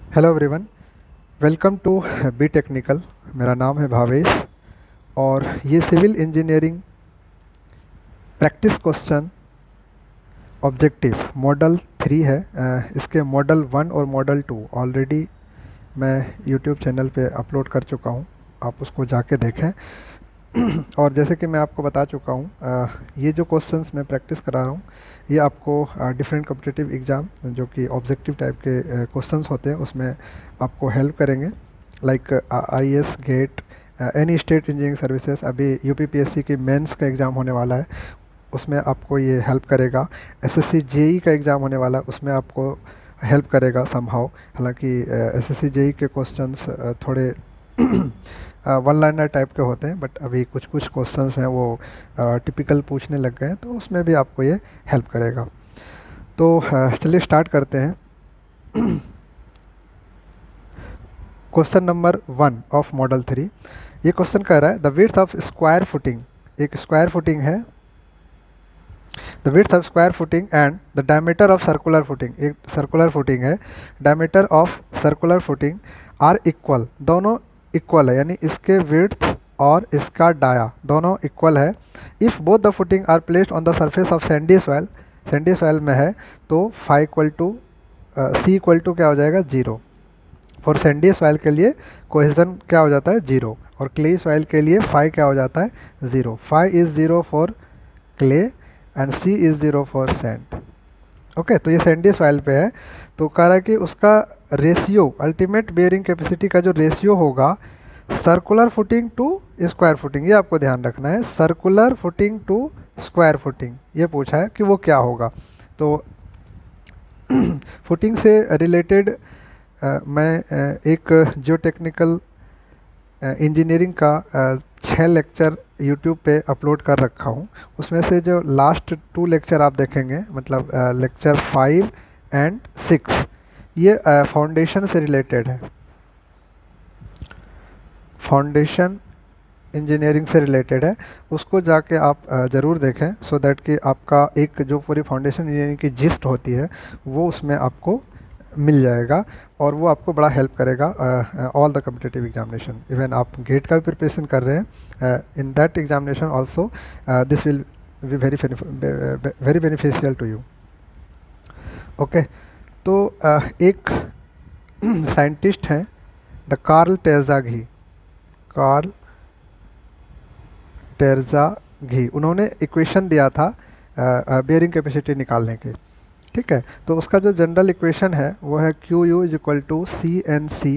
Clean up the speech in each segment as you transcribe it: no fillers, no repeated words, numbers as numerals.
Hello everyone, welcome to B Technical. मेरा नाम है भावेश और ये civil engineering practice question objective model 3 है। इसके मॉडल 1 और मॉडल 2 ऑलरेडी मैं यूट्यूब चैनल पे अपलोड कर चुका हूँ, आप उसको जाके देखें। और जैसे कि मैं आपको बता चुका हूँ, ये जो क्वेश्चंस मैं प्रैक्टिस करा रहा हूँ ये आपको डिफरेंट कॉम्पिटिटिव एग्ज़ाम जो कि ऑब्जेक्टिव टाइप के क्वेश्चंस होते हैं उसमें आपको हेल्प करेंगे। Like IAS GATE, any state engineering services, अभी यूपीपीएससी की मेंस का एग्ज़ाम होने वाला है, उसमें आपको ये हेल्प करेगा। एसएससी जेई का एग्ज़ाम होने वाला है, उसमें आपको हेल्प करेगा समहाउ। हालांकि एसएससी जेई के क्वेश्चंस थोड़े वन लाइनर टाइप के होते हैं, बट अभी कुछ कुछ क्वेश्चंस हैं वो टिपिकल पूछने लग गए हैं, तो उसमें भी आपको ये हेल्प करेगा। तो चलिए स्टार्ट करते हैं। Question number 1 of model 3। ये क्वेश्चन कह रहा है the width of square footing, एक स्क्वायर फुटिंग है, the width of square footing and the diameter of circular footing, एक सर्कुलर फुटिंग है, diameter of circular footing are equal, दोनों equal है, यानी इसके विड्थ और इसका डाया दोनों इक्वल है। If both the footing are placed on the surface of sandy soil, sandy soil में है तो phi equal to c equal to क्या हो जाएगा 0। फॉर सैंडी सॉइल के लिए कोहेजन क्या हो जाता है 0, और क्ले सॉइल के लिए फाई क्या हो जाता है 0। Phi is 0 for clay and c is 0 for sand. Okay, तो ये सैंडी सॉइल पे है, तो कह रहा है कि उसका रेशियो, अल्टीमेट बेयरिंग कैपेसिटी का जो रेशियो होगा circular footing to square footing, ये आपको ध्यान रखना है, circular footing to square footing, ये पूछा है कि वो क्या होगा। तो फुटिंग से रिलेटेड मैं एक जियो टेक्निकल इंजीनियरिंग का 6 लेक्चर यूट्यूब पे अपलोड कर रखा हूँ। उसमें से जो लास्ट 2 लेक्चर आप देखेंगे, मतलब लेक्चर 5 एंड 6, ये फाउंडेशन से रिलेटेड है, फाउंडेशन इंजीनियरिंग से रिलेटेड है, उसको जाके आप ज़रूर देखें, सो दैट कि आपका एक जो पूरी फाउंडेशन इंजीनियरिंग की जिस्ट होती है वो उसमें आपको मिल जाएगा, और वो आपको बड़ा हेल्प करेगा all the competitive examination. Even आप गेट का भी प्रिपरेशन कर रहे हैं, in that examination also this will be very beneficial to you. Okay, तो एक साइंटिस्ट हैं the Karl Terzaghi, Karl Terzaghi, उन्होंने इक्वेशन दिया था बेयरिंग कैपेसिटी निकालने की। ठीक है, तो उसका जो जनरल इक्वेशन है वो है q u is equal to c N c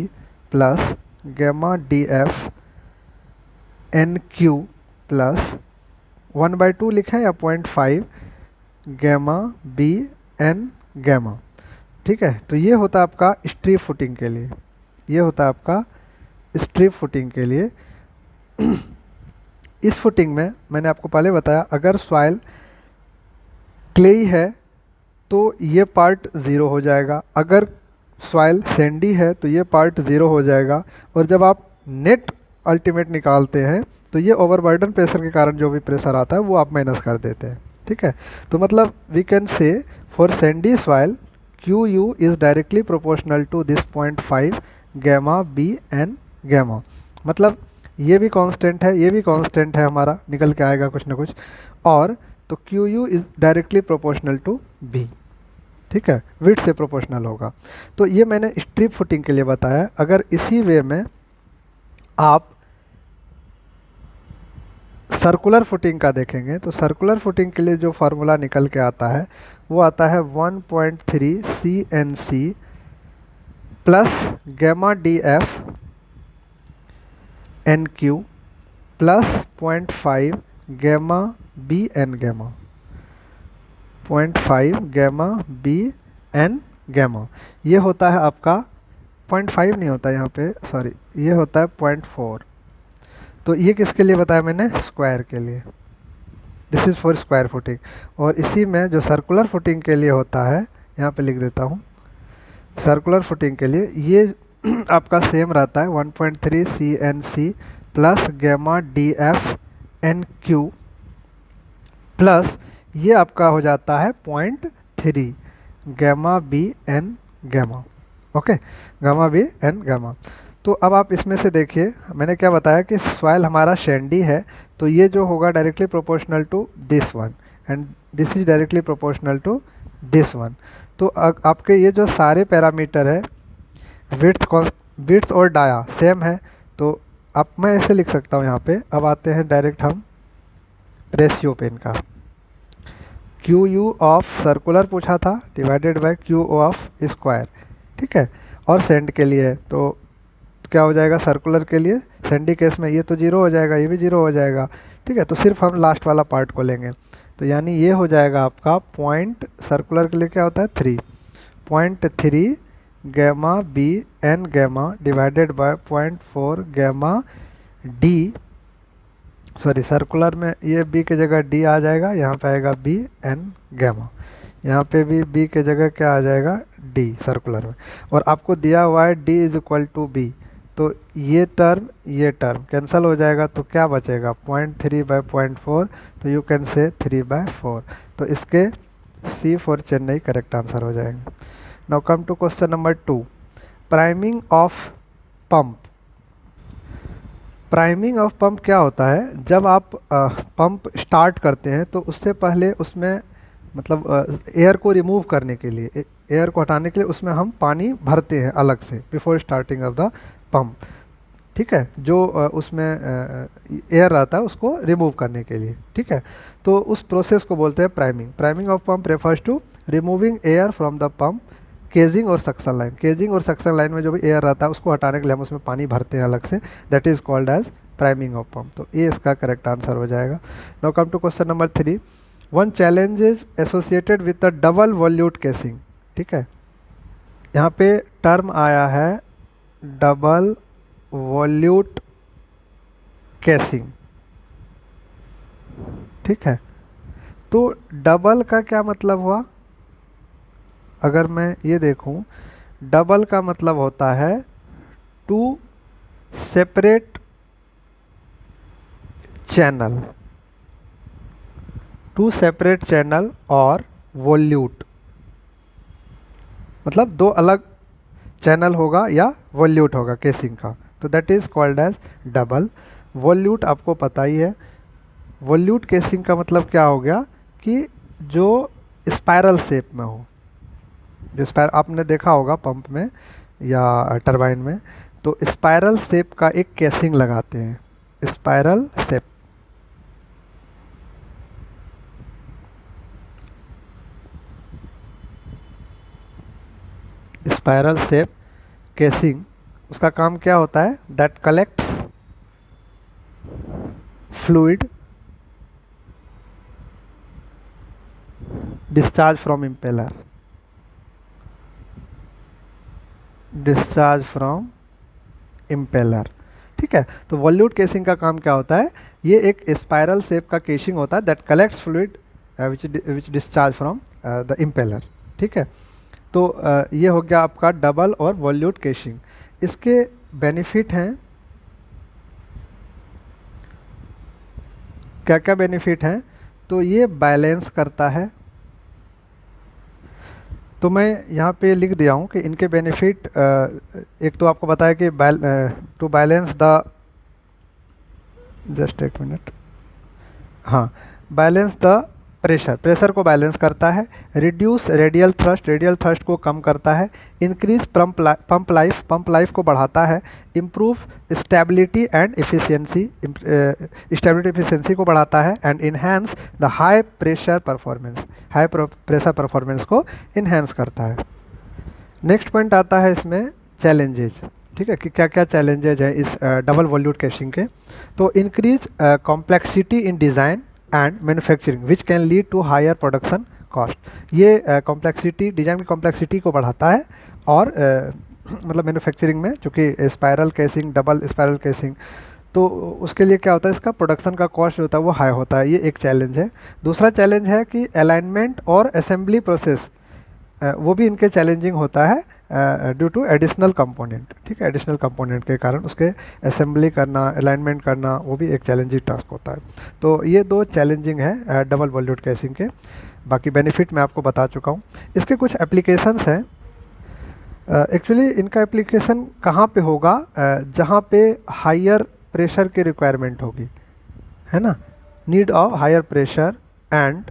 plus gamma D f N q plus 1/2 लिखा है या 0.5 गैमा बी एन गैमा। ठीक है, तो ये होता है आपका स्ट्रिप फुटिंग के लिए, ये होता है आपका स्ट्रिप फुटिंग के लिए। इस फुटिंग में मैंने आपको पहले बताया, अगर सॉइल क्लेई है तो ये पार्ट 0 हो जाएगा, अगर सॉइल सैंडी है तो ये पार्ट 0 हो जाएगा, और जब आप नेट अल्टीमेट निकालते हैं तो ये ओवरबर्डन प्रेशर के कारण जो भी प्रेशर आता है वो आप माइनस कर देते हैं। ठीक है, तो मतलब we can say for sandy soil q u is directly proportional to this 0.5 gamma B N gamma, मतलब ये भी कांस्टेंट है, ये भी कांस्टेंट है, हमारा निकल के आएगा कुछ ना कुछ, और तो q u is directly proportional to B. ठीक है, विड्थ से प्रोपोर्शनल होगा। तो ये मैंने स्ट्रिप फुटिंग के लिए बताया। अगर इसी वे में आप सर्कुलर फुटिंग का देखेंगे तो सर्कुलर फुटिंग के लिए जो फार्मूला निकल के आता है वो आता है 1.3 c N c plus gamma D f N q plus 0.5 gamma B N gamma, 0.5 gamma B N gamma. ये होता है आपका 0.5 नहीं होता यहाँ पे, सॉरी, ये होता है 0.4। तो ये किसके लिए बताया मैंने, स्क्वायर के लिए, this is for square footing. और इसी में जो सर्कुलर फुटिंग के लिए होता है, यहाँ पे लिख देता हूँ, सर्कुलर फुटिंग के लिए ये आपका सेम रहता है 1.3 c N c plus gamma D f N q plus ये आपका हो जाता है 0.3 gamma B N gamma. Okay, gamma B and gamma. तो अब आप इसमें से देखिए, मैंने क्या बताया कि सॉइल हमारा सैंडी है, तो ये जो होगा directly proportional to this one and this is directly proportional to this one. तो आपके ये जो सारे पैरामीटर है, विड्थ और डाया सेम है, तो अब मैं ऐसे लिख सकता हूँ यहाँ पे। अब आते हैं डायरेक्ट हम रेशियो पे इनका, क्यू यू ऑफ सर्कुलर पूछा था divided by Q of square, ठीक है। और सेंड के लिए तो क्या हो जाएगा, सर्कुलर के लिए सैंडी केस में ये तो जीरो हो जाएगा, ये भी जीरो हो जाएगा, ठीक है। तो सिर्फ हम लास्ट वाला पार्ट को लेंगे, तो यानी ये हो जाएगा आपका पॉइंट, सर्कुलर के लिए क्या होता है 3.3 gamma B N gamma divided by 0.4 gamma D, sorry circular में ये बी की जगह डी आ जाएगा, यहाँ पे आएगा बी एन गैमा, यहाँ पे भी बी के जगह क्या आ जाएगा डी सर्कुलर में। और आपको दिया हुआ है D is equal to B, तो ये टर्म कैंसिल हो जाएगा, तो क्या बचेगा 0.3/0.4, तो यू कैन से 3/4। तो इसके C for Chennai correct answer हो जाएगा। Now come to question number 2, priming of pump. Priming of pump क्या होता है, जब आप पंप स्टार्ट करते हैं तो उससे पहले उसमें मतलब एयर को रिमूव करने के लिए, एयर को हटाने के लिए उसमें हम पानी भरते हैं अलग से before starting of the pump, ठीक है। जो उसमें एयर रहता है उसको रिमूव करने के लिए, ठीक है। तो उस प्रोसेस को बोलते हैं priming. Priming of pump refers to removing air from the pump casing और सक्शन लाइन। केजिंग और सक्शन लाइन में जो भी एयर रहता है उसको हटाने के लिए हम उसमें पानी भरते हैं अलग से, that is called as priming of pump. तो ये इसका करेक्ट आंसर हो जाएगा। Now come to question number 3, one challenge is associated with the double volute casing, ठीक है। यहाँ पे टर्म आया है डबल वॉल्यूट केसिंग, ठीक है। तो डबल का क्या मतलब हुआ, अगर मैं ये देखूं, डबल का मतलब होता है two separate channel, two separate channel और वॉल्यूट, मतलब दो अलग चैनल होगा या वॉल्यूट होगा केसिंग का, तो that is called as double. Volute आपको पता ही है, वॉल्यूट केसिंग का मतलब क्या हो गया कि जो स्पाइरल शेप में हो, जो आपने देखा होगा पंप में या टरबाइन में, तो स्पाइरल शेप का एक केसिंग लगाते हैं, spiral shape, spiral shape casing, उसका काम क्या होता है, that collects fluid discharge from impeller, discharge from impeller, ठीक है। तो वॉल्यूट केसिंग का काम क्या होता है, ये एक स्पाइरल शेप का केसिंग होता है that collects fluid which discharge from the impeller, ठीक है। तो ये हो गया आपका डबल और वॉल्यूट केसिंग। इसके बेनिफिट हैं, क्या क्या बेनिफिट हैं, तो ये बैलेंस करता है, तो मैं यहाँ पे लिख दिया हूँ कि इनके बेनिफिट, एक तो आपको बताया कि टू बैलेंस द, जस्ट एक मिनट, हाँ, बैलेंस द प्रेशर, प्रेशर को बैलेंस करता है, reduce radial thrust, radial thrust को कम करता है, इंक्रीज पंप लाइफ को बढ़ाता है, improve stability and efficiency, stability efficiency को बढ़ाता है, and enhance the high pressure performance, high pressure performance को इन्हेंस करता है। नेक्स्ट पॉइंट आता है इसमें चैलेंजेज, ठीक है, कि क्या क्या चैलेंजेज है इस डबल वॉल्यूट केसिंग के। तो increase complexity in design and manufacturing which can lead to higher production cost, ये कॉम्प्लेक्सिटी, डिज़ाइन की कॉम्प्लेक्सिटी को बढ़ाता है, और मतलब मैन्युफैक्चरिंग में चूँकि spiral casing, double spiral casing, तो उसके लिए क्या होता है, इसका प्रोडक्शन का कॉस्ट जो होता है वो हाई होता है, ये एक चैलेंज है। दूसरा चैलेंज है कि अलाइनमेंट और असेंबली प्रोसेस, वो भी इनके चैलेंजिंग होता है ड्यू टू एडिशनल कंपोनेंट, ठीक है, एडिशनल कंपोनेंट के कारण उसके असेंबली करना, अलाइनमेंट करना, वो भी एक चैलेंजिंग टास्क होता है। तो ये दो चैलेंजिंग है डबल वॉल्यूट केसिंग के। बाकी बेनिफिट मैं आपको बता चुका हूँ। इसके कुछ एप्लीकेशंस हैं, एक्चुअली इनका एप्लीकेशन कहाँ पे होगा, जहाँ पे हायर प्रेशर की रिक्वायरमेंट होगी, है ना, need of higher pressure and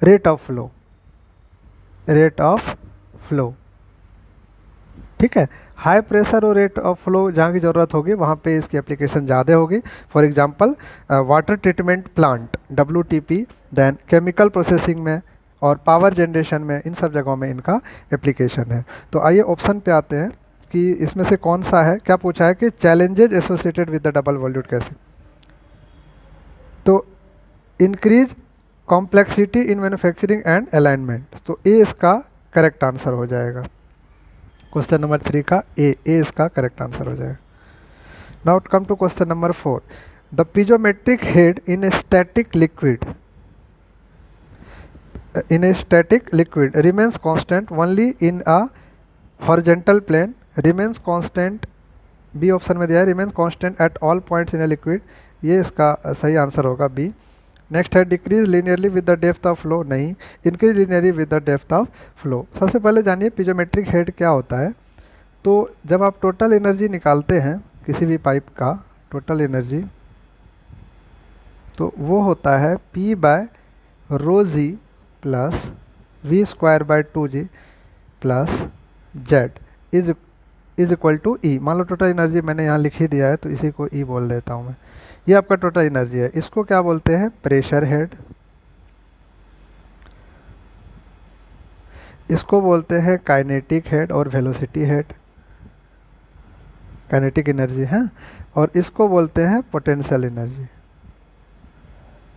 rate of flow. ठीक है, हाई प्रेशर और रेट ऑफ फ्लो जहाँ की ज़रूरत होगी वहाँ पे इसकी एप्लीकेशन ज़्यादा होगी। For example water treatment plant WTP, then chemical processing में और पावर जनरेशन में, इन सब जगहों में इनका एप्लीकेशन है। तो आइए ऑप्शन पे आते हैं कि इसमें से कौन सा है। क्या पूछा है कि challenges associated with the double वॉल्यूट कैसे, तो increase complexity in manufacturing and alignment, तो ए इसका करेक्ट आंसर हो जाएगा। क्वेश्चन नंबर 3 का ए इसका करेक्ट आंसर हो जाएगा। Now come to question number 4, the piezometric head in a static liquid remains constant only in a horizontal plane, remains constant, B option में दिया है remains constant at all points in a liquid, ये इसका सही answer होगा B. Next है decrease linearly with the depth of flow, नहीं, increase linearly with the depth of flow. सबसे पहले जानिए पीजोमेट्रिक हेड क्या होता है। तो जब आप टोटल एनर्जी निकालते हैं किसी भी पाइप का टोटल एनर्जी, तो वो होता है P/ρg plus V²/2g plus Z is equal to E। मान लो टोटल एनर्जी मैंने यहाँ लिख ही दिया है तो इसी को E बोल देता हूँ मैं। ये आपका टोटल एनर्जी है, इसको क्या बोलते हैं, प्रेशर हेड, इसको बोलते हैं काइनेटिक हेड और वेलोसिटी हेड, काइनेटिक एनर्जी है, और इसको बोलते हैं पोटेंशियल एनर्जी,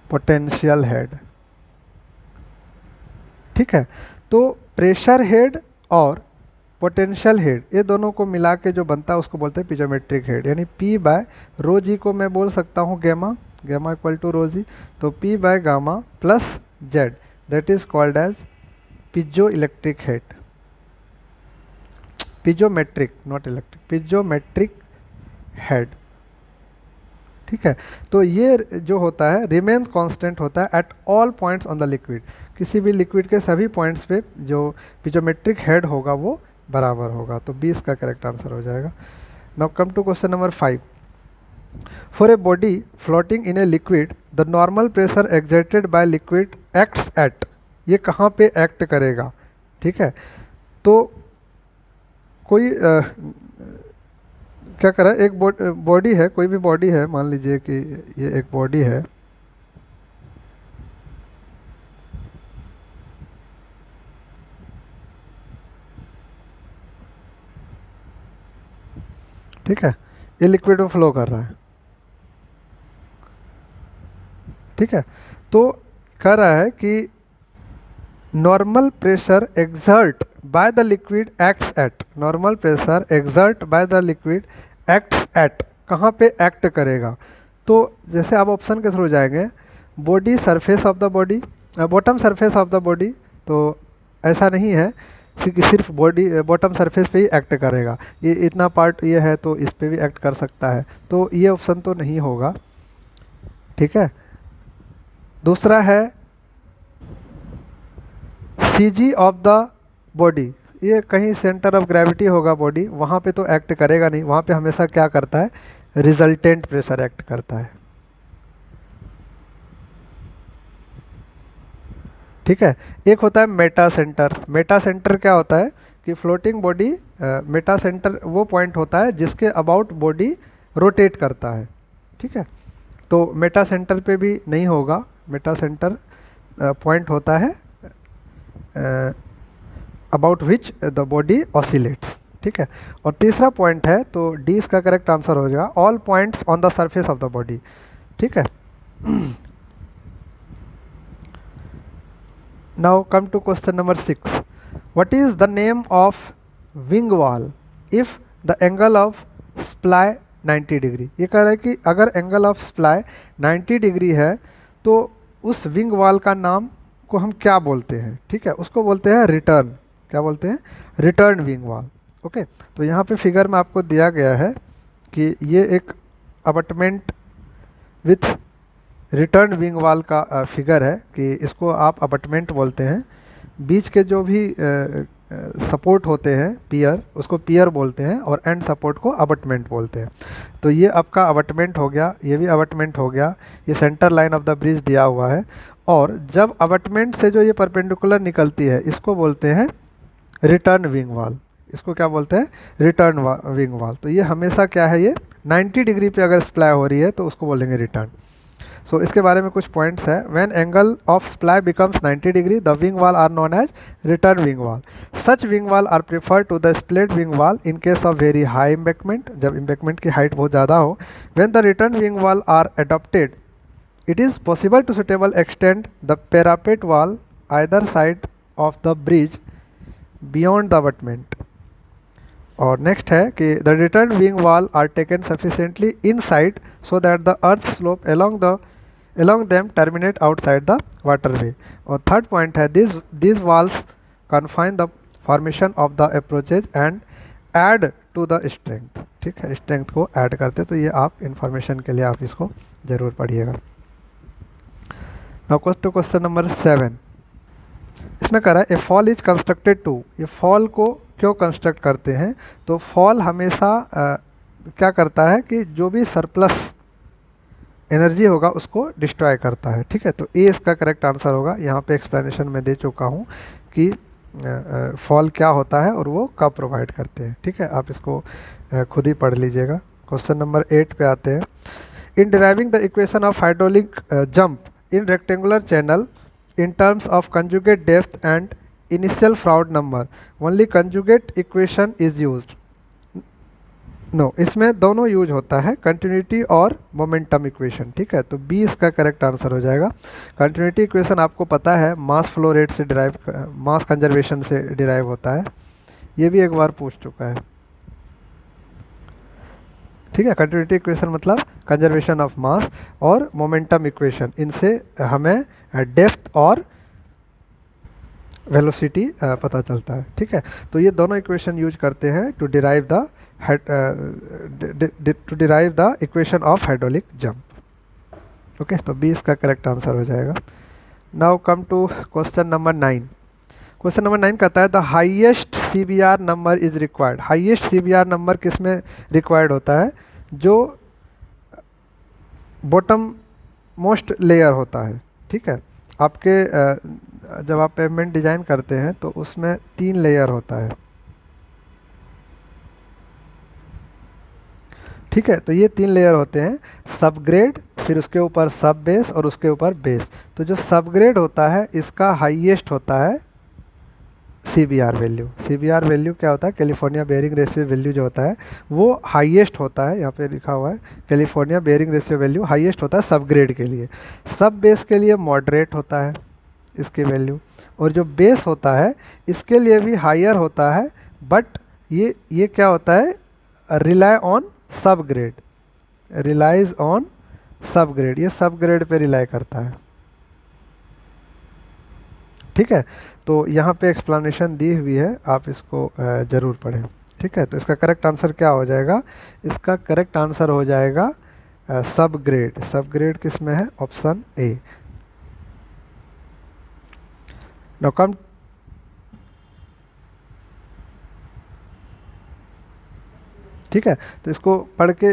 पोटेंशियल हेड। ठीक है, तो प्रेशर हेड और पोटेंशियल हेड ये दोनों को मिला के जो बनता है उसको बोलते हैं पीजोमेट्रिक हेड। यानी P/ρg को मैं बोल सकता हूँ गामा इक्वल टू ρg, तो P/गामा plus Z, that is called as piezo electric head, piezometric not electric, piezometric head. ठीक है, तो ये जो होता है रिमेन कांस्टेंट होता है at all points on the liquid, किसी भी लिक्विड के सभी पॉइंट्स पे जो पीजोमेट्रिक हेड होगा वो बराबर होगा, तो 20 का करेक्ट आंसर हो जाएगा। Now come to question number 5, for a body floating in a liquid the normal pressure exerted by liquid acts at, ये कहाँ पे एक्ट करेगा। ठीक है, तो कोई क्या करा, एक बॉडी है, कोई भी बॉडी है, मान लीजिए कि ये एक बॉडी है, ठीक है, ये लिक्विड में फ्लो कर रहा है। ठीक है, तो कह रहा है कि normal pressure exert by the liquid acts at, normal pressure exert by the liquid acts at, कहाँ पे एक्ट करेगा। तो जैसे आप ऑप्शन के थ्रू जाएंगे, body surface of the body, bottom surface of the body, तो ऐसा नहीं है कि सिर्फ बॉडी बॉटम सरफेस पे ही एक्ट करेगा, ये इतना पार्ट ये है तो इस पे भी एक्ट कर सकता है, तो ये ऑप्शन तो नहीं होगा। ठीक है, दूसरा है CG ऑफ द बॉडी, ये कहीं सेंटर ऑफ ग्रेविटी होगा बॉडी, वहाँ पे तो एक्ट करेगा नहीं, वहाँ पे हमेशा क्या करता है, रिजल्टेंट प्रेशर एक्ट करता है। ठीक है, एक होता है मेटा सेंटर, मेटा सेंटर क्या होता है कि फ्लोटिंग बॉडी, मेटा सेंटर वो पॉइंट होता है जिसके अबाउट बॉडी रोटेट करता है। ठीक है, तो मेटा सेंटर पे भी नहीं होगा, मेटा सेंटर पॉइंट होता है about which the body oscillates. ठीक है, और तीसरा पॉइंट है, तो डी इसका करेक्ट आंसर हो जाएगा, all points on the surface of the body. ठीक है, now come to question number 6, what is the name of wing wall if the angle of splay 90 degree. ये कह रहा है कि अगर एंगल ऑफ स्प्लाई 90 डिग्री है तो उस विंग वॉल का नाम को हम क्या बोलते हैं। ठीक है, उसको बोलते हैं रिटर्न, क्या बोलते हैं, रिटर्न विंग वॉल। ओके, तो यहाँ पे फिगर में आपको दिया गया है कि ये एक abutment with return wing wall का फिगर है कि इसको आप अबटमेंट बोलते हैं। बीच के जो भी सपोर्ट होते हैं पियर, उसको पियर बोलते हैं, और एंड सपोर्ट को अबटमेंट बोलते हैं। तो ये आपका अबटमेंट हो गया, ये भी अबटमेंट हो गया, ये centre line of the bridge दिया हुआ है। और जब अबटमेंट से जो ये परपेंडिकुलर निकलती है इसको बोलते हैं रिटर्न विंग वाल। इसको क्या बोलते हैं? रिटर्न विंग वाल। तो ये हमेशा क्या है, ये 90 डिग्री पे अगर स्प्लाई हो रही है तो उसको बोलेंगे रिटर्न। सो इसके बारे में कुछ पॉइंट्स है। When angle of splay becomes 90 degree the wing वाल are known as return wing wall. Such wing वाल are preferred to the split wing wall in case of very high embankment, जब embankment की height बहुत ज़्यादा हो। व्हेन द रिटर्न विंग वाल आर अडॉप्टेड it is possible to suitable extend the parapet wall either side of the bridge beyond the abutment। और नेक्स्ट है कि the return wing wall are taken sufficiently inside so that the earth slope along them terminate outside the waterway। और third point है these walls confine the formation of the approaches and add to the strength। ठीक है, strength को add करते, तो ये आप information के लिए आप इसको ज़रूर पढ़िएगा। नाउ क्वेश्चन नंबर 7 इसमें कह रहा है ए फॉल इज कंस्ट्रक्टेड टू। ये फॉल को क्यों कंस्ट्रक्ट करते हैं? तो फॉल हमेशा क्या करता है कि जो भी सरप्लस एनर्जी होगा उसको डिस्ट्रॉय करता है। ठीक है, तो ए इसका करेक्ट आंसर होगा। यहाँ पे एक्सप्लेनेशन में दे चुका हूँ कि फॉल क्या होता है और वो कब प्रोवाइड करते हैं। ठीक है, आप इसको खुद ही पढ़ लीजिएगा। क्वेश्चन नंबर 8 पे आते हैं। In deriving the equation of hydraulic jump in rectangular channel in terms of conjugate depth and initial Froude number only conjugate equation is used। No, इसमें दोनों यूज होता है, कंटिन्यूटी और मोमेंटम इक्वेशन। ठीक है, तो बी इसका करेक्ट आंसर हो जाएगा। कंटिन्यूटी इक्वेशन आपको पता है मास फ्लो रेट से मास कंजर्वेशन से डिराइव होता है, ये भी एक बार पूछ चुका है। ठीक है, कंटिन्यूटी इक्वेशन मतलब कंजर्वेशन ऑफ मास, और मोमेंटम इक्वेशन इनसे हमें डेप्थ और वेलोसिटी पता चलता है। ठीक है, तो ये दोनों इक्वेशन यूज करते हैं to derive the equation of hydraulic jump. Okay, तो बी इसका करेक्ट आंसर हो जाएगा। Now come to question number 9। Question number 9 कहता है the highest CBR number is required. Highest CBR number किस में रिक्वायर्ड होता है? जो बॉटम मोस्ट लेयर होता है। ठीक है, आपके जब आप पेवमेंट डिज़ाइन करते हैं तो उसमें 3 लेयर होता है। ठीक है, तो ये 3 लेयर होते हैं, सब ग्रेड, फिर उसके ऊपर सब बेस और उसके ऊपर बेस। तो जो सब ग्रेड होता है इसका हाईएस्ट होता है CBR वैल्यू। CBR वैल्यू क्या होता है? कैलिफोर्निया बेयरिंग रेशियो वैल्यू जो होता है वो हाईएस्ट होता है। यहाँ पे लिखा हुआ है California bearing ratio value highest होता है सब ग्रेड के लिए। सब बेस के लिए मॉडरेट होता है इसकी वैल्यू, और जो बेस होता है इसके लिए भी हायर होता है, बट ये क्या होता है? रिलाई ऑन सब ग्रेड, रिलाइज ऑन सब ग्रेड, ये सब ग्रेड पे रिलाई करता है। ठीक है, तो यहाँ पे एक्सप्लेनेशन दी हुई है, आप इसको ज़रूर पढ़ें। ठीक है, तो इसका करेक्ट आंसर क्या हो जाएगा? इसका करेक्ट आंसर हो जाएगा सब ग्रेड। सब ग्रेड किस में है? Option A. नाउ कम ठीक है, तो इसको पढ़ के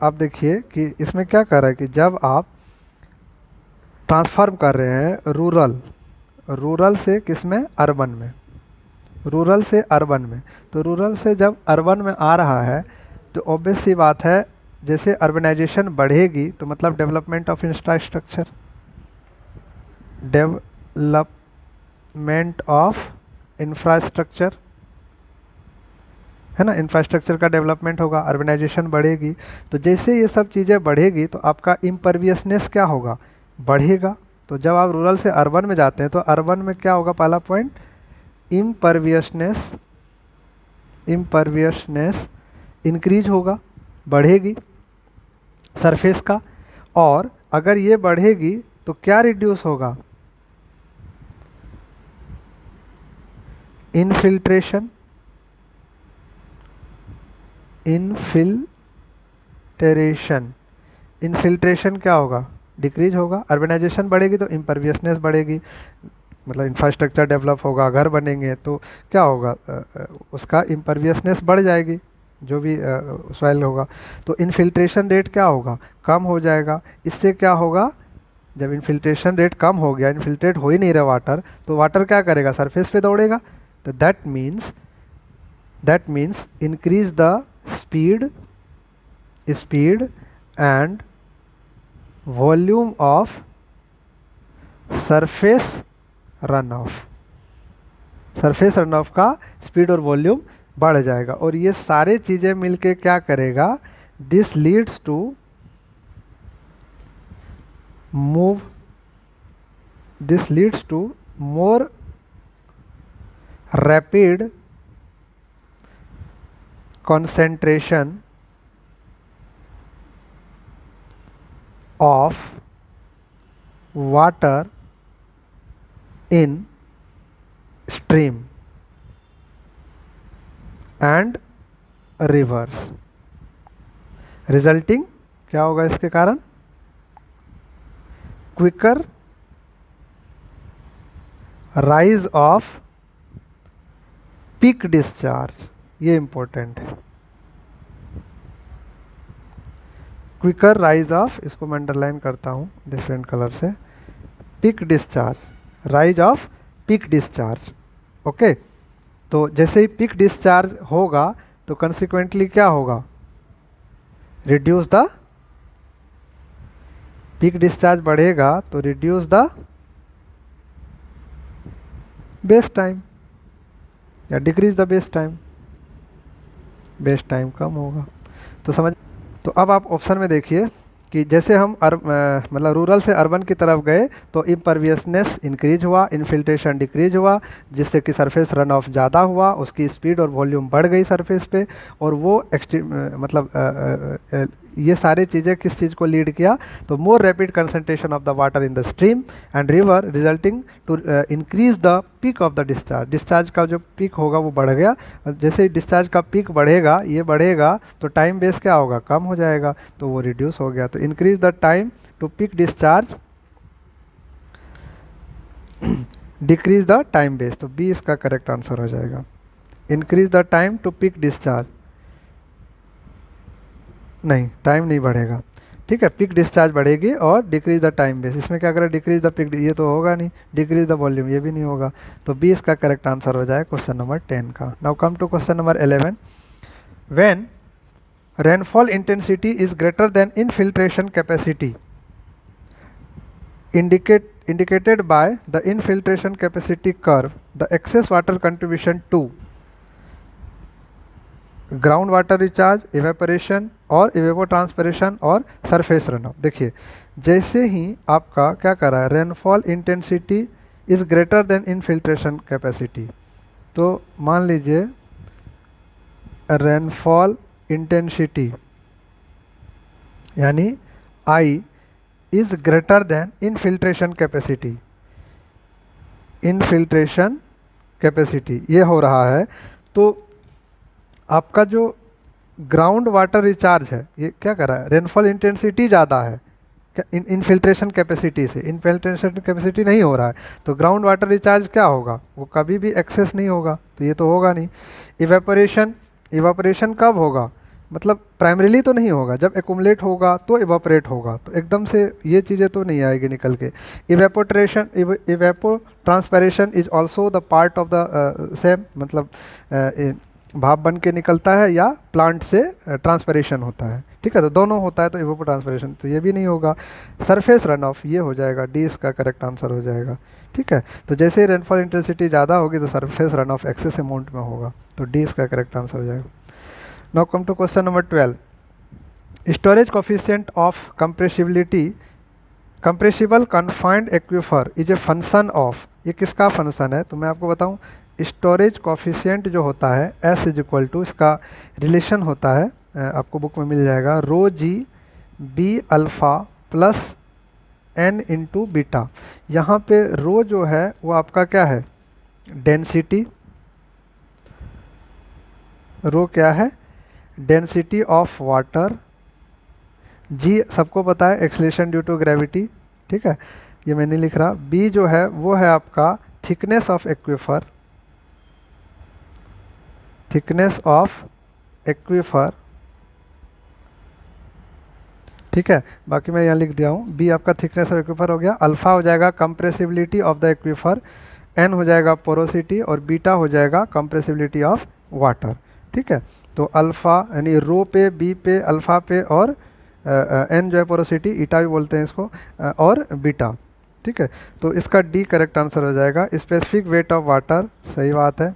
आप देखिए कि इसमें क्या कर रहा है कि जब आप ट्रांसफॉर्म कर रहे हैं रूरल से किस में? अर्बन में। रूरल से अर्बन में, तो रूरल से जब अर्बन में आ रहा है तो ऑब्वियस सी बात है जैसे अर्बनाइजेशन बढ़ेगी तो मतलब development of infrastructure, development of infrastructure है ना, इंफ्रास्ट्रक्चर का डेवलपमेंट होगा, अर्बनाइजेशन बढ़ेगी। तो जैसे ये सब चीज़ें बढ़ेगी तो आपका इम्परवियसनेस क्या होगा? बढ़ेगा। तो जब आप रूरल से अर्बन में जाते हैं तो अर्बन में क्या होगा? पहला पॉइंट इम्परवियसनेस इंक्रीज होगा, बढ़ेगी सरफेस का। और अगर ये बढ़ेगी तो क्या रिड्यूस होगा? इनफिल्ट्रेशन क्या होगा? डिक्रीज होगा। अर्बनाइजेशन बढ़ेगी तो इम्परवियसनेस बढ़ेगी, मतलब इंफ्रास्ट्रक्चर डेवलप होगा, घर बनेंगे, तो क्या होगा, उसका इम्परवियसनेस बढ़ जाएगी, जो भी सॉइल होगा। तो इनफिल्ट्रेशन रेट क्या होगा, कम हो जाएगा। इससे क्या होगा, जब इनफिल्ट्रेशन रेट कम हो गया, इनफिल्ट्रेट हो ही नहीं रहा वाटर, तो वाटर क्या करेगा, सरफेस पे दौड़ेगा। तो that means increase the speed and volume of surface run off. Surface run off का स्पीड और वॉल्यूम बढ़ जाएगा। और ये सारे चीज़ें मिलके क्या करेगा, this leads to more rapid concentration of water in stream and rivers, resulting क्या होगा इसके कारण, quicker rise of peak discharge. ये इंपॉर्टेंट है, क्विकर राइज ऑफ, इसको मैं अंडरलाइन करता हूँ डिफरेंट कलर से, peak discharge, rise of peak discharge. Okay, तो जैसे ही पीक डिस्चार्ज होगा तो कंसिक्वेंटली क्या होगा, रिड्यूस द पीक डिस्चार्ज बढ़ेगा तो रिड्यूस द बेस टाइम या decrease the base time, base time कम होगा। तो समझ, तो अब आप ऑप्शन में देखिए कि जैसे हम मतलब रूरल से अर्बन की तरफ गए तो इम्परवियसनेस इंक्रीज हुआ, इनफिल्ट्रेशन डिक्रीज हुआ, जिससे कि सरफेस रन ऑफ ज़्यादा हुआ, उसकी स्पीड और वॉल्यूम बढ़ गई सरफेस पे, और वो मतलब ये सारे चीज़ें किस चीज़ को लीड किया, तो more rapid concentration of the water in the stream and river resulting to increase the peak of the discharge. Discharge का जो पीक होगा वो बढ़ गया, जैसे ही डिस्चार्ज का पीक बढ़ेगा, ये बढ़ेगा, तो टाइम बेस क्या होगा, कम हो जाएगा, तो वो रिड्यूस हो गया। तो increase the time to peak discharge, decrease the time base, तो बी इसका करेक्ट आंसर हो जाएगा। Increase the time to peak discharge, नहीं टाइम नहीं बढ़ेगा, ठीक है, पीक डिस्चार्ज बढ़ेगी और डिक्रीज द टाइम बेस, इसमें क्या करें, डिक्रीज द पीक, ये तो होगा नहीं, डिक्रीज द वॉल्यूम, ये भी नहीं होगा, तो बी इसका करेक्ट आंसर हो जाए क्वेश्चन नंबर 10 का। Now come to question number 11। When rainfall intensity is greater than infiltration capacity indicated by the infiltration capacity curve, the excess water contribution to ground water recharge, evaporation और evapotranspiration और surface run of. देखिए जैसे ही आपका क्या कर रहा है, rainfall intensity is greater than infiltration capacity, तो मान लीजिए रेनफॉल इंटेंसिटी यानी I is greater than infiltration capacity, infiltration capacity ये हो रहा है, तो आपका जो ग्राउंड वाटर रिचार्ज है ये क्या कर रहा है, रेनफॉल इंटेंसिटी ज़्यादा है इनफिल्ट्रेशन कैपेसिटी से, इनफिल्ट्रेशन कैपेसिटी नहीं हो रहा है, तो ग्राउंड वाटर रिचार्ज क्या होगा, वो कभी भी एक्सेस नहीं होगा, तो ये तो होगा नहीं। इवेपोरेशन कब होगा, मतलब प्राइमरीली तो नहीं होगा, जब एकुमुलेट होगा तो इवेपोरेट होगा, तो एकदम से ये चीज़ें तो नहीं आएगी निकल के। Evapotranspiration is also the part of the same, मतलब भाप बन के निकलता है या प्लांट से ट्रांसपिरेशन होता है, ठीक है, तो दोनों होता है, तो इवेपोट्रांसपिरेशन तो ये भी नहीं होगा। सरफेस रन ऑफ ये हो जाएगा, डी इसका करेक्ट आंसर हो जाएगा, ठीक है। तो जैसे ही रेनफॉल इंटेंसिटी ज़्यादा होगी तो surface run off excess amount में होगा, तो डी इसका करेक्ट आंसर हो जाएगा। Now come to question number 12। Storage coefficient of compressibility, compressible confined aquifer is a function of, ये किसका फंक्शन है, तो मैं आपको बताऊं, स्टोरेज कोफिशिएंट जो होता है S इज इक्वल टू, इसका रिलेशन होता है आपको बुक में मिल जाएगा, rho g B alpha plus n into beta. यहाँ पे रो जो है वो आपका क्या है, डेंसिटी, रो क्या है, डेंसिटी ऑफ वाटर, जी सबको पता है एक्सेलरेशन ड्यू टू ग्रेविटी, ठीक है, ये मैं नहीं लिख रहा, बी जो है वो है आपका thickness of aquifer, thickness of aquifer, ठीक है, बाकी मैं यहाँ लिख दिया हूँ। बी आपका थिकनेस ऑफ एक्वीफर हो गया। अल्फा हो जाएगा compressibility of the aquifer, n हो जाएगा पोरोसिटी, और बीटा हो जाएगा कंप्रेसिबिलिटी ऑफ वाटर। ठीक है, तो अल्फा यानी रो पे, बी पे, अल्फा पे, और एन जो है पोरोसिटी, ईटा भी बोलते हैं इसको, और बीटा। ठीक है, तो इसका डी करेक्ट आंसर हो जाएगा। स्पेसिफिक वेट ऑफ वाटर, सही बात है,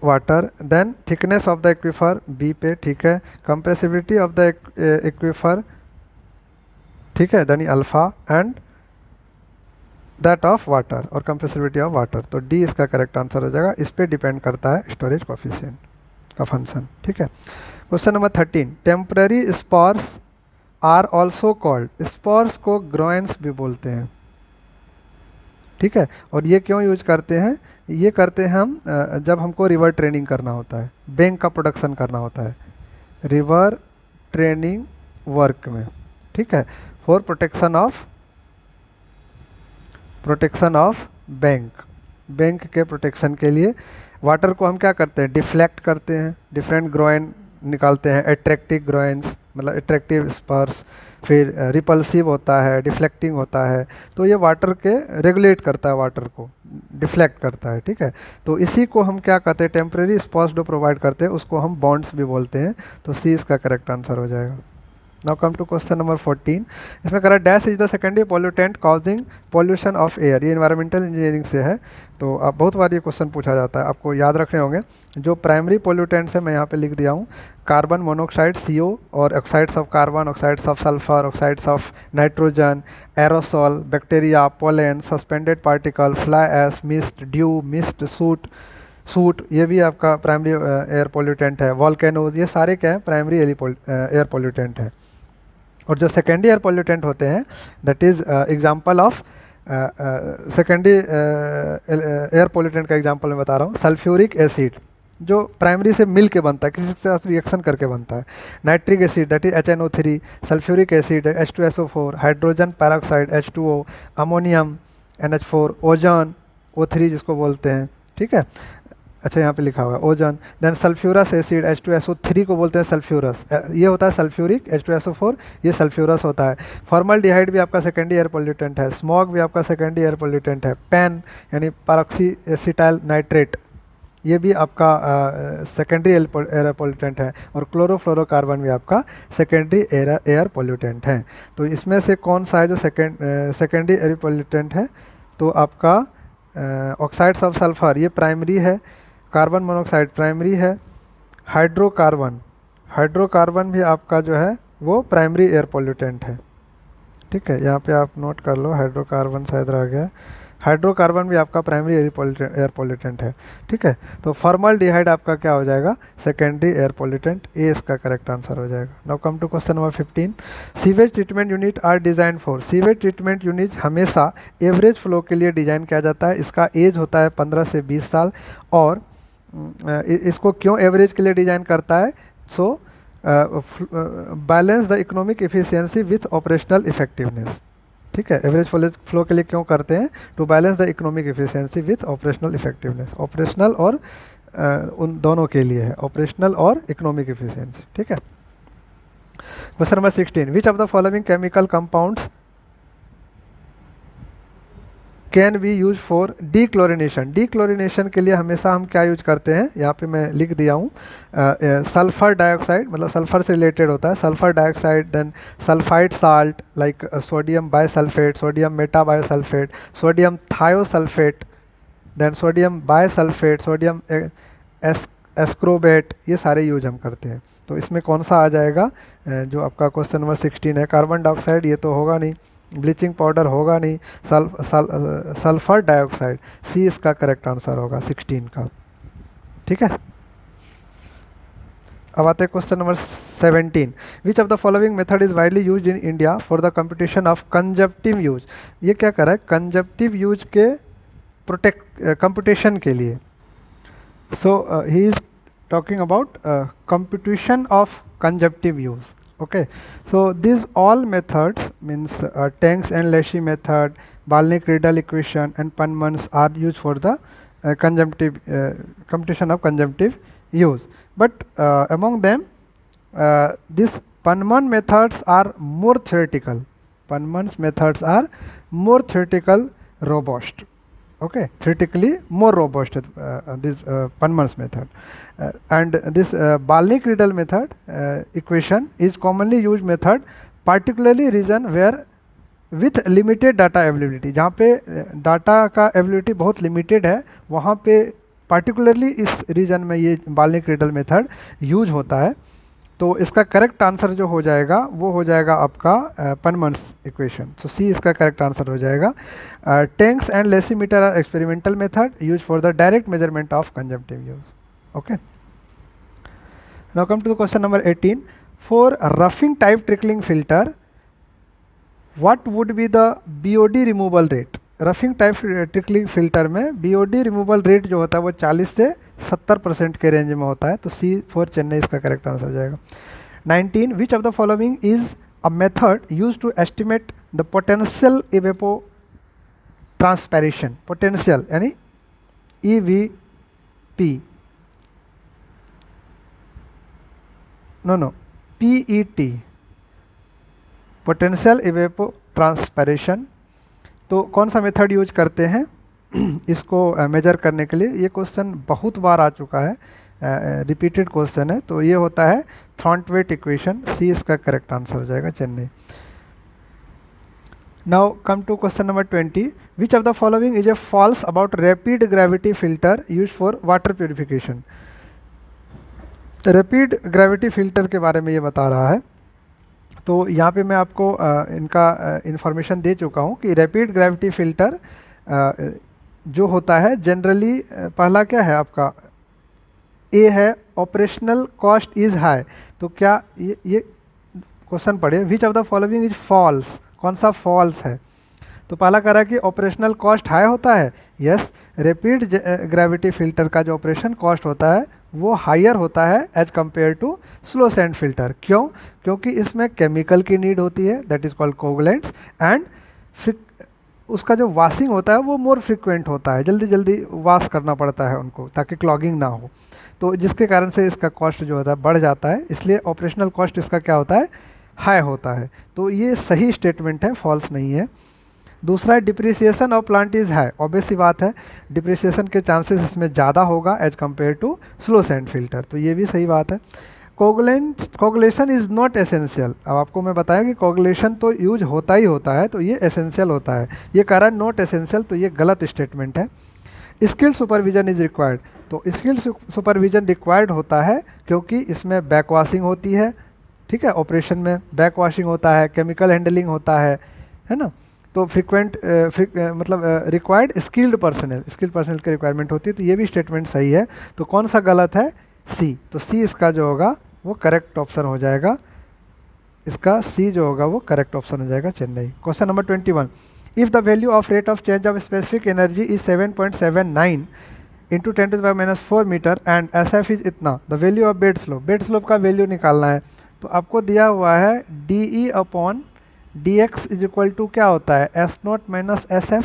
water. Then thickness of the aquifer, B पे, ठीक है। कंप्रेसिबिलिटी ऑफ द एक्वीफर, ठीक है, यानी alpha, and that of water, और कंप्रेसिबिलिटी ऑफ वाटर, तो डी इसका करेक्ट आंसर हो जाएगा। इस पे डिपेंड करता है स्टोरेज कोफिशिएंट का फंक्शन। ठीक है, question number 13, temporary spurs are also called, spurs को ग्रोइंस भी बोलते हैं। ठीक है, और ये क्यों यूज करते हैं? ये करते हैं हम जब हमको रिवर ट्रेनिंग करना होता है, बैंक का प्रोडक्शन करना होता है रिवर ट्रेनिंग वर्क में। ठीक है, फॉर प्रोटेक्शन ऑफ बैंक के प्रोटेक्शन के लिए वाटर को हम क्या करते हैं, डिफ्लेक्ट करते हैं, डिफरेंट ग्रोइन निकालते हैं, एट्रैक्टिव ग्रोइंस मतलब एट्रैक्टिव स्पर्स, फिर रिपल्सिव होता है, डिफ्लेक्टिंग होता है, तो ये वाटर के रेगुलेट करता है, वाटर को डिफ्लेक्ट करता है। ठीक है, तो इसी को हम क्या कहते हैं, टेम्परेरी स्पर्स जो प्रोवाइड करते हैं उसको हम बॉन्ड्स भी बोलते हैं, तो सी इसका करेक्ट आंसर हो जाएगा। Now come to question number 14, इसमें कह रहा है dash is the secondary pollutant causing pollution of air, ये इन्वायरमेंटल इंजीनियरिंग से है, तो अब बहुत बार ये क्वेश्चन पूछा जाता है, आपको याद रखने होंगे। जो प्राइमरी पॉल्यूटेंट्स है मैं यहाँ पे लिख दिया हूँ, कार्बन मोनोऑक्साइड CO, और oxides of carbon, oxides of sulphur, oxides of nitrogen, aerosol, bacteria, pollen, suspended particle, fly ash, mist, dew, mist, soot, ये भी आपका प्राइमरी एयर पॉल्यूटेंट है। वॉल्केनोज, ये सारे क्या है, प्राइमरी एयर पॉल्यूटेंट है। और जो सेकेंडरी एयर पॉल्यूटेंट होते हैं, that is example of secondary air pollutant का एग्जांपल मैं बता रहा हूँ। सल्फ्यूरिक एसिड जो प्राइमरी से मिल के बनता है, किसी के साथ रिएक्शन करके बनता है। Nitric acid that is HNO3, sulphuric acid H2SO4, hydrogen peroxide H2O, ammonium NH4, ozone O3 जिसको बोलते हैं। ठीक है, अच्छा यहाँ पे लिखा हुआ है ozone. Then sulphurous acid H2SO3 को बोलते हैं सल्फ्यूरस, ये होता है सल्फ्यूरिक, H2SO4 ये सल्फ्यूरस होता है। फॉर्मल्डिहाइड भी आपका सेकेंडरी एयर पॉल्यूटेंट है। स्मॉग भी आपका सेकेंडरी एयर पॉल्यूटेंट है। पैन यानी पैरोक्सी एसिटाइल नाइट्रेट, ये भी आपका सेकेंडरी एयर पॉल्यूटेंट है। और क्लोरोफ्लोरोकार्बन भी आपका सेकेंडरी एयर पॉल्यूटेंट है। तो इसमें से कौन सा है जो सेकेंडरी एयर पॉल्यूटेंट है? तो आपका ऑक्साइड्स ऑफ सल्फर ये प्राइमरी है, कार्बन मोनोऑक्साइड प्राइमरी है, हाइड्रोकार्बन भी आपका जो है वो प्राइमरी एयर पॉल्यूटेंट है। ठीक है, यहाँ पे आप नोट कर लो, हाइड्रोकार्बन शायद रह गया, हाइड्रोकार्बन भी आपका प्राइमरी एयर पॉल्यूटेंट है। ठीक है, तो फॉर्मल्डिहाइड आपका क्या हो जाएगा, सेकेंडरी एयर पॉल्यूटेंट, ये इसका करेक्ट आंसर हो जाएगा। Now come to question number 15, sewage treatment unit are design for, sewage treatment unit हमेशा एवरेज फ्लो के लिए डिजाइन किया जाता है। इसका एज होता है 15 से 20 साल। और इसको क्यों एवरेज के लिए डिजाइन करता है? So balance the economic efficiency with operational effectiveness. ठीक है, एवरेज फ्लो के लिए क्यों करते हैं? To balance the economic efficiency with operational effectiveness, operational और उन दोनों के लिए है, ऑपरेशनल और इकोनॉमिक एफिशिएंसी। ठीक है, question number 16, which of the following chemical compounds can be use for dechlorination. Dechlorination के लिए हमेशा हम क्या यूज करते हैं, यहाँ पे मैं लिख दिया हूँ, सल्फर डाइऑक्साइड, मतलब सल्फर से रिलेटेड होता है, sulphur dioxide, then sulphide salt like sodium bisulphate, sodium metabisulphite, sodium thiosulphate, then sodium bisulphate, sodium ascorbate, ये सारे यूज हम करते हैं। तो इसमें कौन सा आ जाएगा जो आपका क्वेश्चन नंबर 16 है? कार्बन डाइऑक्साइड ये तो होगा नहीं, ब्लीचिंग पाउडर होगा नहीं, सल्फर डाइऑक्साइड, सी इसका करेक्ट आंसर होगा 16 का। ठीक है, अब आते हैं question number 17, which of the following method is widely use in India for the competition of consumptive use. ये क्या कर रहा है, कंजप्टिव यूज के कंपटीशन के लिए। So he is talking about competition of consumptive use, Okay, so these all methods means Tanks and Leshy method, Balnik-Riedel equation, and Panman's are used for the conjunctive computation of conjunctive use. But among them, these Panman methods are more theoretical. Panman's methods are more theoretical, robust. Okay, theoretically more robust this Panman's method, and this Balnik-Riedel method equation is commonly used method, particularly region where with limited data availability, जहाँ पे data का availability बहुत limited है वहाँ पे particularly इस reason में ये Balnik-Riedel मेथड यूज होता है। तो इसका करेक्ट आंसर जो हो जाएगा वो हो जाएगा आपका पनमन्स इक्वेशन। सो सी इसका करेक्ट आंसर हो जाएगा। Tanks and lysimeter are experimental method use for the direct measurement of consumptive use. Okay, now come to the question number 18। For roughing type trickling filter what would be the BOD removal rate? Roughing type trickling filter में BOD removal rate जो होता है वो 40 से 70% के range में होता है। तो सी फॉर चेन्नई इसका करेक्ट आंसर हो जाएगा। 19 which of the following is a method use to estimate the potential evapotranspiration? Potential यानी EVP, no PET, potential evapotranspiration. तो कौन सा मेथड यूज करते हैं इसको मेजर करने के लिए? ये क्वेश्चन बहुत बार आ चुका है, रिपीटेड क्वेश्चन है। तो ये होता है थॉर्नवेट इक्वेशन। सी इसका करेक्ट आंसर हो जाएगा, Chennai. Now come to question number 20। Which of the following is a false about rapid gravity filter use for water purification? Rapid gravity filter के बारे में ये बता रहा है। तो यहाँ पे मैं आपको इनका इंफॉर्मेशन दे चुका हूँ कि रैपिड ग्रेविटी फिल्टर जो होता है जनरली, पहला क्या है आपका? ए है ऑपरेशनल कॉस्ट इज हाई। तो क्या ये क्वेश्चन पढ़े, which of the following is false? कौन सा फॉल्स है? तो पहला कह रहा है कि ऑपरेशनल कॉस्ट हाई होता है। यस, रैपिड ग्रेविटी फिल्टर का जो ऑपरेशन कॉस्ट होता है वो हायर होता है as compare to slow sand filter. क्यों? क्योंकि इसमें केमिकल की नीड होती है, that is called coagulants, and उसका जो वॉशिंग होता है वो मोर फ्रिक्वेंट होता है, जल्दी जल्दी वॉश करना पड़ता है उनको ताकि क्लॉगिंग ना हो। तो जिसके कारण से इसका कॉस्ट जो होता है बढ़ जाता है, इसलिए ऑपरेशनल कॉस्ट इसका क्या होता है? हाई होता है। तो ये सही स्टेटमेंट है, फॉल्स नहीं है। दूसरा है depreciation of plant is high. Obvious सी बात है, डिप्रिसिएशन के चांसेस इसमें ज़्यादा होगा as compare to slow sand filter. तो ये भी सही बात है। Coagulation is not essential. अब आपको मैं बताया कि कोगुलेशन तो यूज होता ही होता है, तो ये एसेंशियल होता है। ये कह रहा है नॉट एसेंशियल, तो ये गलत स्टेटमेंट है। Skilled supervision is required. तो स्किल्ड सुपरविजन रिक्वायर्ड होता है क्योंकि इसमें बैक वॉशिंग होती है, ठीक है, ऑपरेशन में बैक वॉशिंग होता है, केमिकल हैंडलिंग होता है ना। तो फ्रिक्वेंट मतलब रिक्वायर्ड स्किल्ड पर्सनल की रिक्वायरमेंट होती है। तो ये भी स्टेटमेंट सही है। तो कौन सा गलत है? सी। तो सी इसका जो होगा वो करेक्ट ऑप्शन हो जाएगा। इसका सी जो होगा वो करेक्ट ऑप्शन हो जाएगा, Chennai. Question number 21। If the value of rate of change of specific energy is 7.79 into 10⁻⁴ metre and SF is इतना, the value of bed slope का वैल्यू निकालना है। तो आपको दिया हुआ है DE/dx इज इक्वल टू क्या होता है? S0 माइनस SF,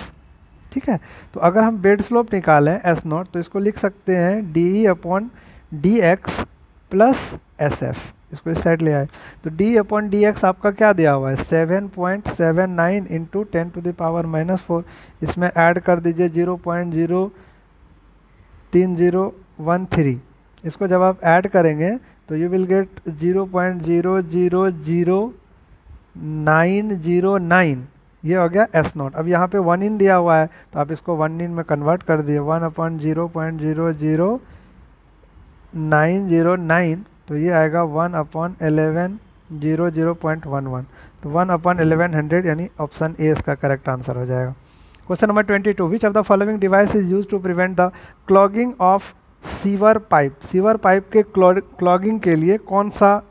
ठीक है। तो अगर हम बेड स्लोप निकालें S0 तो इसको लिख सकते हैं DE/dx प्लस SF। इसको इस साइड ले आए तो DE/dx आपका क्या दिया हुआ है? 7.79 इंटू 10⁻⁻⁴। इसमें ऐड कर दीजिए 0.03013। इसको जब आप ऐड करेंगे तो यू विल गेट 0.0000909। ये हो गया S0। अब यहाँ पे 1 इन दिया हुआ है तो आप इसको 1 इन में कन्वर्ट कर दिए, 1/0.00909। तो ये आएगा 1/1100.11। तो 1/1100 यानी ऑप्शन ए इसका करेक्ट आंसर हो जाएगा। Question number 22। Which of the following device is use to prevent the clogging of sewer pipe? Sewer pipe के क्लॉगिंग के लिए कौन सा,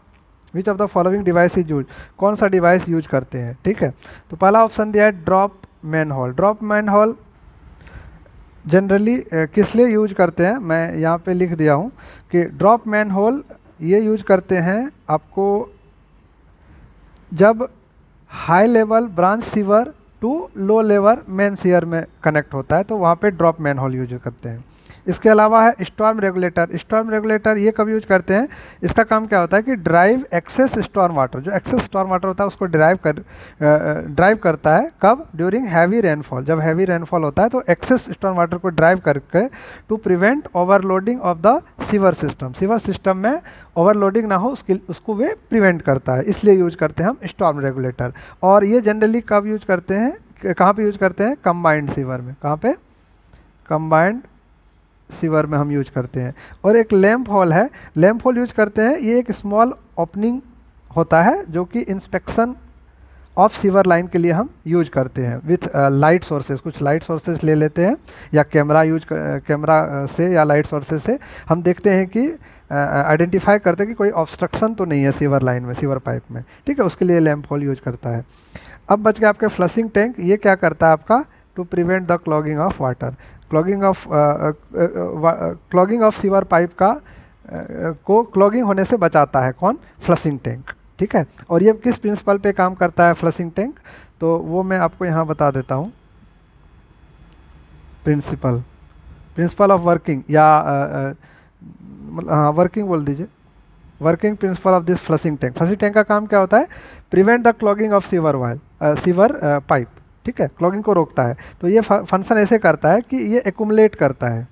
which of the following device is use, कौन सा डिवाइस यूज करते हैं? ठीक है, तो पहला ऑप्शन दिया है drop manhole. Drop manhole generally किस लिए यूज करते हैं? मैं यहाँ पे लिख दिया हूँ कि ड्रॉप मैनहोल ये यूज करते हैं आपको जब high level branch sewer to low level main sewer में कनेक्ट होता है तो वहाँ पे ड्रॉप मैन होल यूज करते हैं। इसके अलावा है स्टॉर्म रेगुलेटर। स्टॉर्म रेगुलेटर ये कब यूज करते हैं, इसका काम क्या होता है कि ड्राइव एक्सेस स्टॉर्म वाटर, जो एक्सेस स्टॉर्म वाटर होता है उसको ड्राइव करता है कब, ड्यूरिंग हैवी रेनफॉल। जब हैवी रेनफॉल होता है तो एक्सेस स्टॉर्म वाटर को ड्राइव करके to prevent overloading of the sewer system. Sewer system में ओवरलोडिंग ना हो उसको वे प्रिवेंट करता है, इसलिए यूज करते हैं हम स्टॉर्म रेगुलेटर। और ये जनरली कब यूज करते हैं, कहाँ पे यूज करते हैं, कंबाइंड सीवर में। कहाँ पे, कंबाइंड सीवर में हम यूज करते हैं। और एक लैंप होल है, लैंप होल यूज करते हैं, ये एक स्मॉल ओपनिंग होता है जो कि इंस्पेक्शन ऑफ सीवर लाइन के लिए हम यूज करते हैं विथ लाइट सोर्सेज। कुछ लाइट सोर्सेज ले लेते हैं या कैमरा से या लाइट सोर्सेज से हम देखते हैं कि आइडेंटिफाई करते हैं कि कोई ऑब्स्ट्रक्शन तो नहीं है सीवर लाइन में, सीवर पाइप में, ठीक है, उसके लिए लैंप होल यूज करता है। अब बच गया आपके फ्लशिंग टैंक। ये क्या करता है आपका, to prevent the clogging of water, clogging of sewer pipe का को क्लॉगिंग होने से बचाता है कौन, फ्लशिंग टैंक, ठीक है। और ये किस प्रिंसिपल पे काम करता है फ्लशिंग टैंक, तो वो मैं आपको यहाँ बता देता हूँ। प्रिंसिपल ऑफ वर्किंग या हाँ वर्किंग बोल दीजिए, working principle of this flushing tank. Flushing tank का काम क्या होता है, prevent the clogging of sewer pipe, ठीक है, क्लॉगिंग को रोकता है। तो ये फंक्शन ऐसे करता है कि ये एक्यूमुलेट करता है,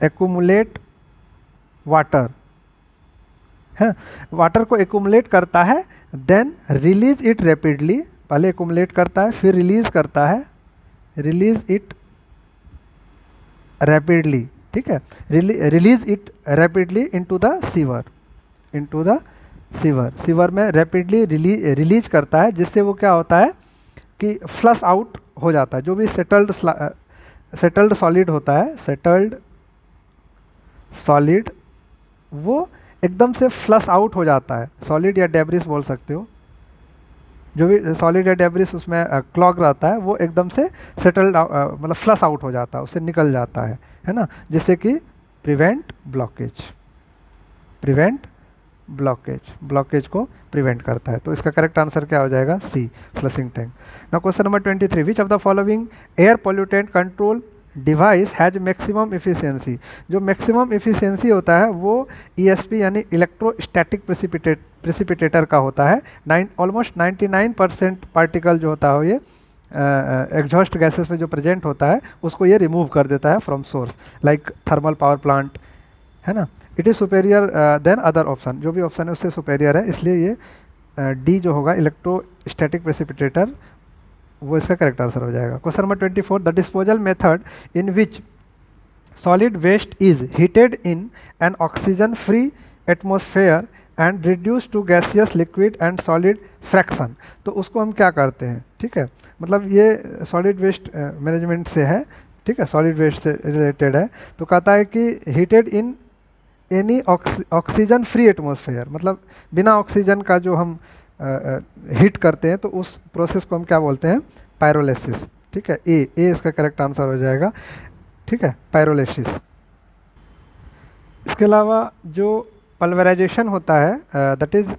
एक्यूमुलेट वाटर है, वाटर को एक्यूमुलेट करता है, देन रिलीज इट रैपिडली, पहले एक्यूमुलेट करता है फिर रिलीज करता है, रिलीज इट रैपिडली, ठीक है, release it rapidly into the sewer, into the sewer में रैपिडली रिलीज करता है, जिससे वो क्या होता है कि फ्लश आउट हो जाता है। जो भी सेटल्ड सॉलिड होता है, सेटल्ड सॉलिड वो एकदम से फ्लश आउट हो जाता है, सॉलिड या डेब्रिस बोल सकते हो, जो भी सॉलिड या डेब्रिस उसमें क्लॉग रहता है वो एकदम से सेटल्ड मतलब फ्लश आउट हो जाता है, उससे निकल जाता है ना, जिससे कि प्रिवेंट ब्लॉकेज को प्रिवेंट करता है। तो इसका करेक्ट आंसर क्या हो जाएगा, C, flushing tank. Now question number 23, which of the following air pollutant control device has maximum efficiency. जो मैक्सिमम एफिशिएंसी होता है वो ESP यानी इलेक्ट्रोस्टैटिक प्रेसिपिटेटर का होता है। ऑलमोस्ट 99% पार्टिकल जो होता है ये एग्जॉस्ट गैसेस में जो प्रेजेंट होता है उसको ये रिमूव कर देता है from source, like thermal power plant, है ना। It is superior than other option, जो भी ऑप्शन है उससे सुपेरियर है, इसलिए ये डी जो होगा इलेक्ट्रोस्टैटिक प्रेसिपिटेटर वो इसका करेक्ट आंसर हो जाएगा। Question number 24, the disposal method in which solid waste is heated in an oxygen free atmosphere and reduce to gaseous liquid and solid fraction. तो उसको हम क्या करते हैं, ठीक है, मतलब ये सॉलिड वेस्ट मैनेजमेंट से है, ठीक है, सॉलिड वेस्ट से रिलेटेड है। तो कहता है कि heated in any oxygen free atmosphere, मतलब बिना ऑक्सीजन का जो हम हीट करते हैं तो उस प्रोसेस को हम क्या बोलते हैं, पायरोलिसिस, ठीक है। ए इसका करेक्ट आंसर हो जाएगा, ठीक है, पायरोलिसिस। इसके अलावा जो पल्वराइजेशन होता है that is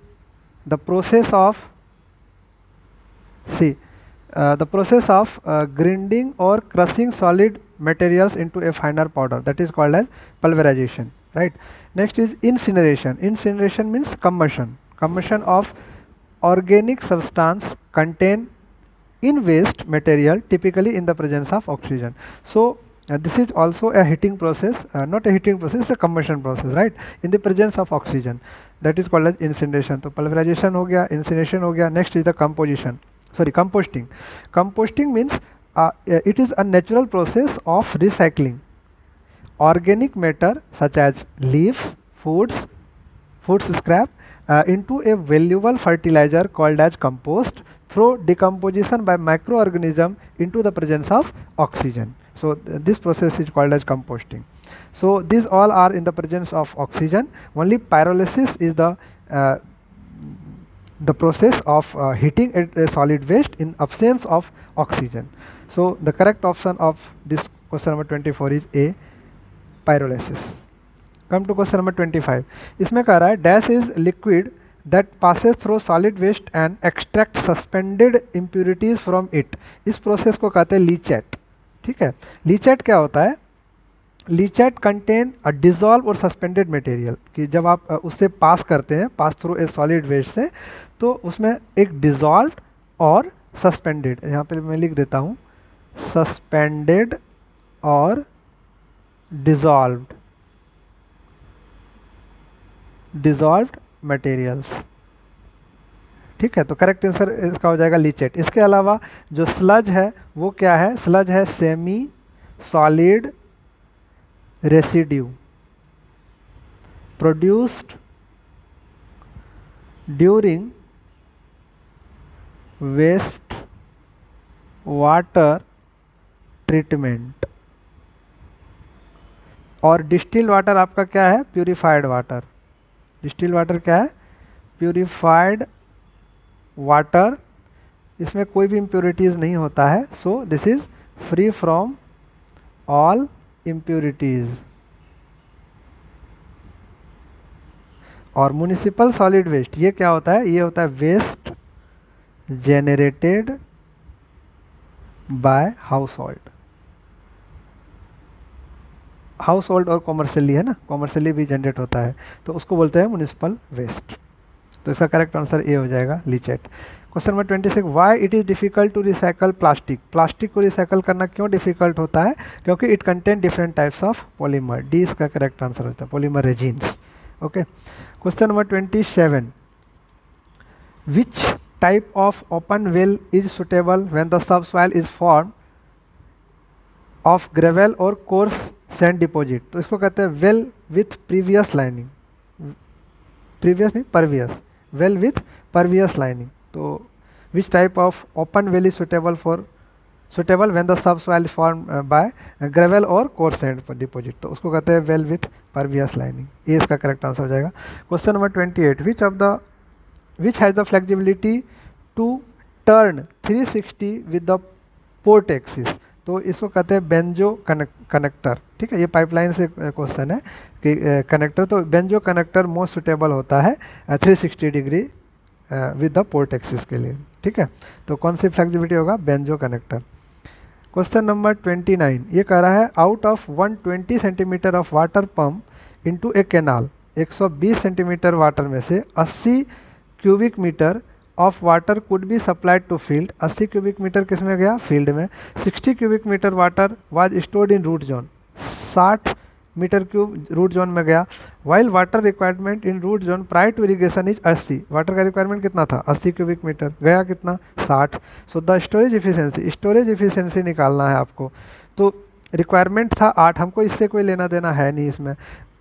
the process of grinding और crushing solid materials into a finer powder, that is called as pulverization, right? Next is incineration. Incineration means combustion of organic substance contained in waste material, typically in the presence of oxygen. So this is also a heating process, not a heating process, it's a combustion process, right, in the presence of oxygen, that is called as incineration. तो pulverization हो गया, incineration हो गया. Next is the composting. Composting means it is a natural process of recycling organic matter such as leaves, food scrap into a valuable fertilizer called as compost through decomposition by microorganism into the presence of oxygen. So this process is called as composting. So these all are in the presence of oxygen. Only pyrolysis is the process of heating a solid waste in absence of oxygen. So the correct option of this question number 24 is A, pyrolysis. Come to question number 25. इसमें कह रहा है dash is liquid that passes through solid waste and extract suspended impurities from it. इस process को कहते हैं leachate. ठीक है, लीचेट क्या होता है? लीचेट कंटेन अ डिजॉल्व और सस्पेंडेड मटेरियल, कि जब आप उससे पास करते हैं, pass through a solid waste से, तो उसमें एक डिजॉल्व और सस्पेंडेड, यहाँ पे मैं लिख देता हूँ, सस्पेंडेड और डिजॉल्व्ड मटेरियल्स। ठीक है, तो करेक्ट आंसर इसका हो जाएगा लीचेट। इसके अलावा जो स्लज है वो क्या है? स्लज है semi solid residue produced during waste water treatment. और डिस्टिल्ड वाटर आपका क्या है? Purified water. डिस्टिल्ड वाटर क्या है? Purified water. इसमें कोई भी इम्प्योरिटीज़ नहीं होता है, so this is free from all impurities. और म्युनिसिपल सॉलिड वेस्ट ये क्या होता है? ये होता है waste generated by household और कॉमर्शियली, है ना, कॉमर्शियली भी जनरेट होता है, तो उसको बोलते हैं म्युनिसिपल वेस्ट। तो इसका करेक्ट आंसर ए हो जाएगा, leachate. Question number 26, why it is difficult to recycle plastic. Plastic को रिसाइकल करना क्यों डिफिकल्ट होता है? क्योंकि it contain different types of polymer. D इसका करेक्ट आंसर होता है, polymer resins. Okay, question number 27, which type of open well is suitable when the सब soil is form of gravel और कोर्स सैंड डिपॉजिट। तो इसको कहते हैं well with previous lining, previous नहीं pervious, well with pervious lining. तो which type of open well is suitable when the सब soil is form by gravel और coarse sand deposit. तो उसको कहते हैं वेल विथ परवियस लाइनिंग। ये इसका करेक्ट आंसर हो जाएगा। Question number 28, which has the flexibility to turn 360 with the port axis. तो इसको कहते हैं बेंजो कनेक्टर। ठीक है, ये पाइपलाइन से क्वेश्चन है कि कनेक्टर, तो बेंजो कनेक्टर मोस्ट सुटेबल होता है 360 degree with the port axis के लिए। ठीक है, तो कौन सी फ्लेक्सिबिलिटी होगा? Banjo connector. क्वेश्चन नंबर 29, ये कह रहा है out of 120 centimetre of water pump into a canal, 120 centimetre water में से 80 cubic metre of water could be supplied to field. 80 cubic metre किस में गया? फील्ड में। 60 cubic metre water was stored in root zone, 60 metre cube root zone में गया। While water requirement in root zone prior to irrigation is 80, water का requirement कितना था? 80 cubic metre, गया कितना? 60। सो द स्टोरेज इफिशियंसी निकालना है आपको। तो रिक्वायरमेंट था 8, हमको इससे कोई लेना देना है नहीं, इसमें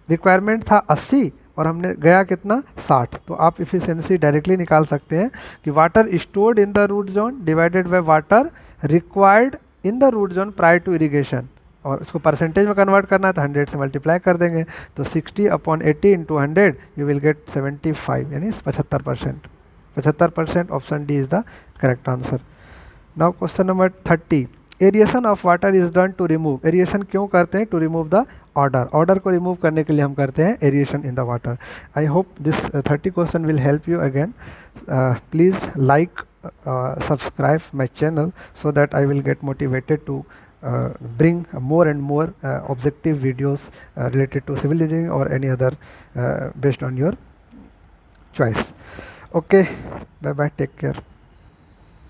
रिक्वायरमेंट था 80 और हमने गया कितना? 60। तो आप इफिशियंसी डायरेक्टली निकाल सकते हैं कि water stored in the root zone divided by water required in the root zone prior to irrigation, और इसको परसेंटेज में कन्वर्ट करना है तो 100 से मल्टीप्लाई कर देंगे। तो 60/80 इंटू 100 यू विल गेट 75, यानी 75%। 75% option D is the correct answer. Now question number 30, aeration of water is done to remove. Aeration क्यों करते हैं? टू रिमूव द ऑर्डर को रिमूव करने के लिए हम करते हैं aeration in the water. I hope this 30 question will help you again. Please like subscribe my channel so that I will get motivated to bring more and more objective videos related to civil engineering or any other based on your choice. Okay, bye bye, take care.